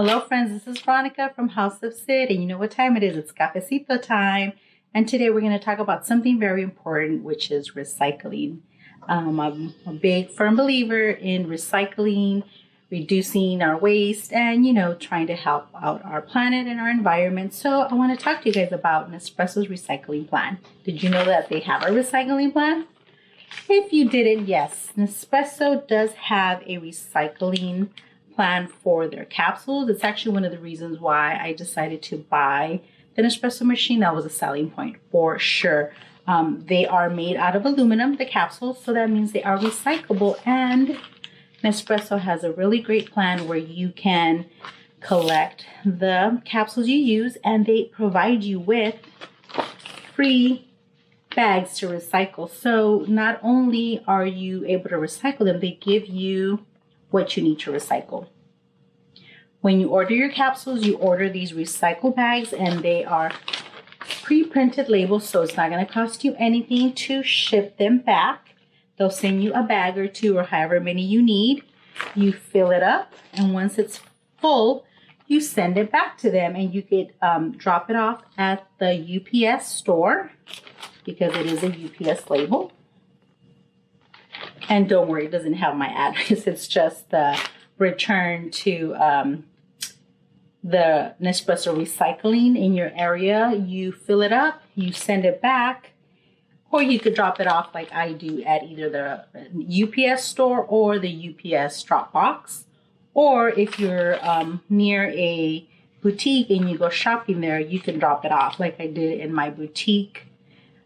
Hello friends, this is Veronica from House of Cid, and you know what time it is. It's cafecito time. And today we're going to talk about something very important, which is recycling. I'm a big firm believer in recycling, reducing our waste, and trying to help out our planet and our environment. So I want to talk to you guys about Nespresso's recycling plan. Did you know that they have a recycling plan? If you didn't, yes, Nespresso does have a recycling plan for their capsules. It's actually one of the reasons why I decided to buy the Nespresso machine. That was a selling point for sure. They are made out of aluminum, the capsules, so that means they are recyclable, and Nespresso has a really great plan where you can collect the capsules you use, and they provide you with free bags to recycle. So not only are you able to recycle them, they give you what you need to recycle. When you order your capsules, you order these recycle bags, and they are pre-printed labels, so it's not going to cost you anything to ship them back. They'll send you a bag or two or however many you need. You fill it up, and once it's full, you send it back to them, and you could drop it off at the UPS store because it is a UPS label. And don't worry, it doesn't have my address. It's just the return to the Nespresso recycling in your area. You fill it up, you send it back, or you could drop it off like I do at either the UPS store or the UPS drop box. Or if you're near a boutique and you go shopping there, you can drop it off like I did in my boutique,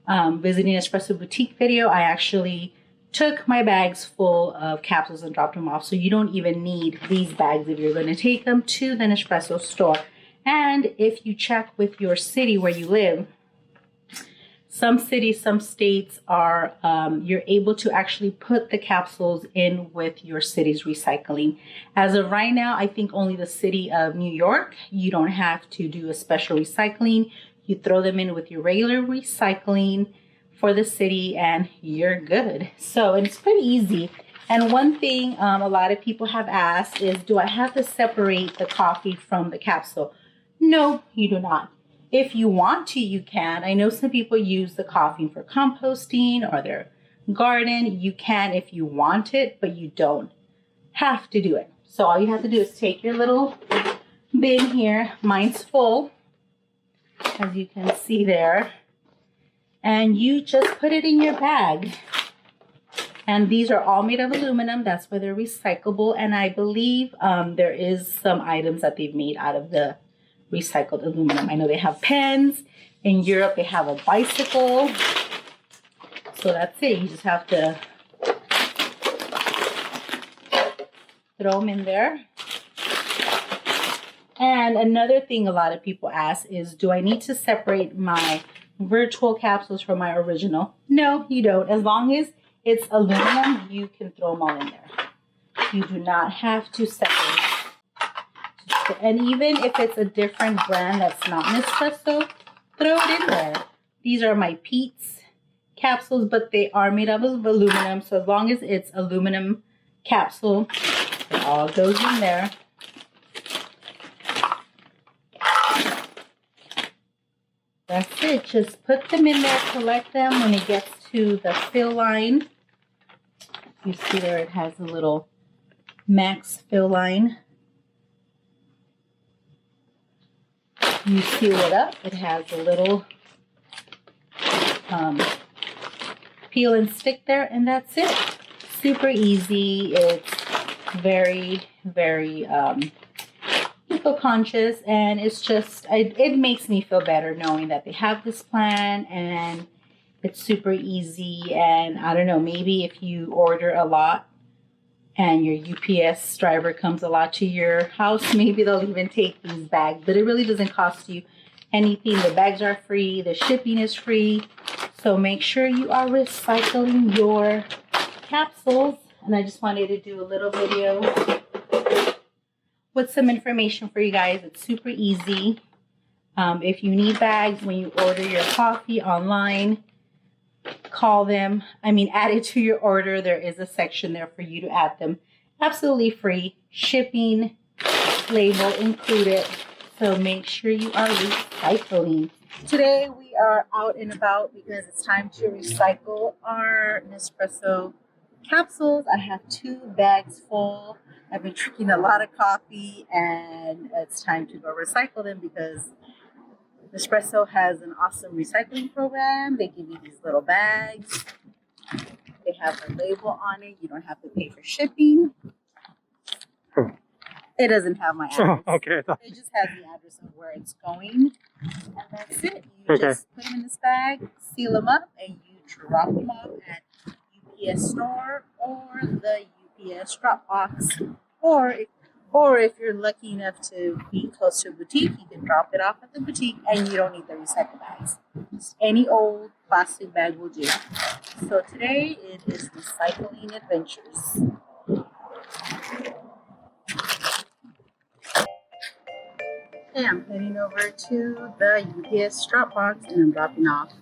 visiting Espresso boutique video. I actually took my bags full of capsules and dropped them off. So you don't even need these bags if you're going to take them to the Nespresso store. And if you check with your city where you live, some cities, some states are, you're able to actually put the capsules in with your city's recycling. As of right now, I think only the city of New York, you don't have to do a special recycling. You throw them in with your regular recycling for the city and you're good. So it's pretty easy. And one thing a lot of people have asked is, do I have to separate the coffee from the capsule? No, you do not. If you want to, you can. I know some people use the coffee for composting or their garden. You can if you want it, but you don't have to do it. So all you have to do is take your little bin here. Mine's full, as you can see there. And you just put it in your bag. And these are all made of aluminum. That's why they're recyclable. And I believe there is some items that they've made out of the recycled aluminum. I know they have pens. In Europe, they have a bicycle. So that's it. You just have to throw them in there. And another thing a lot of people ask is, do I need to separate my virtual capsules from my original? No, you don't. As long as it's aluminum, you can throw them all in there. You do not have to separate. And even if it's a different brand that's not Nespresso, throw it in there. These are my Pete's capsules, but they are made of aluminum. So as long as it's aluminum capsule, it all goes in there. That's it. Just put them in there, collect them. When it gets to the fill line, you see there it has a little max fill line. You seal it up. It has a little peel and stick there, and that's it. Super easy. It's very, very eco-conscious, and it's just, it makes me feel better knowing that they have this plan and it's super easy. And I don't know, maybe if you order a lot and your UPS driver comes a lot to your house, maybe they'll even take these bags. But it really doesn't cost you anything. The bags are free. The shipping is free. So make sure you are recycling your capsules. And I just wanted to do a little video with some information for you guys. It's super easy. If you need bags when you order your coffee online, call them. Add it to your order. There is a section there for you to add them. Absolutely free. Shipping label included. So make sure you are recycling. Today we are out and about because it's time to recycle our Nespresso capsules. I have 2 bags full. I've been drinking a lot of coffee and it's time to go recycle them because Nespresso has an awesome recycling program. They give you these little bags. They have a label on it. You don't have to pay for shipping. It doesn't have my address. Oh, okay. It just has the address of where it's going. And that's it. You just put them in this bag, seal them up, and you drop them off at UPS store or the UPS drop box. Or if you're lucky enough to be close to a boutique, you can drop it off at the boutique and you don't need the recycle bags. Just any old plastic bag will do. So today it is recycling adventures. Okay, I'm heading over to the UPS drop box and I'm dropping off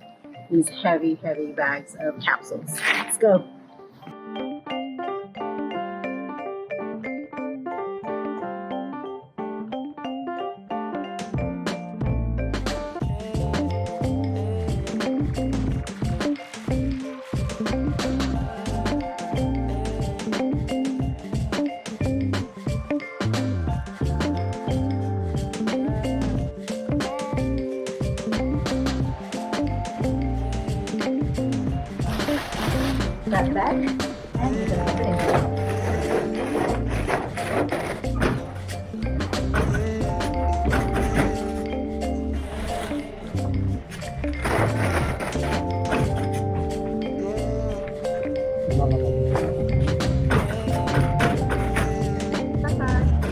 these heavy bags of capsules. Let's go. That back and you're gonna put it in.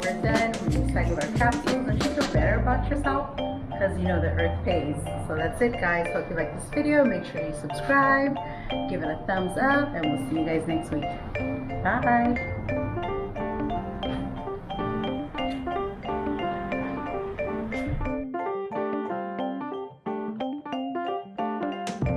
We're done. We recycled our capsules. Don't you feel better about yourself? Because you know the earth pays. So that's it, guys. Hope you like this video. Make sure you subscribe, give it a thumbs up, and we'll see you guys next week. Bye.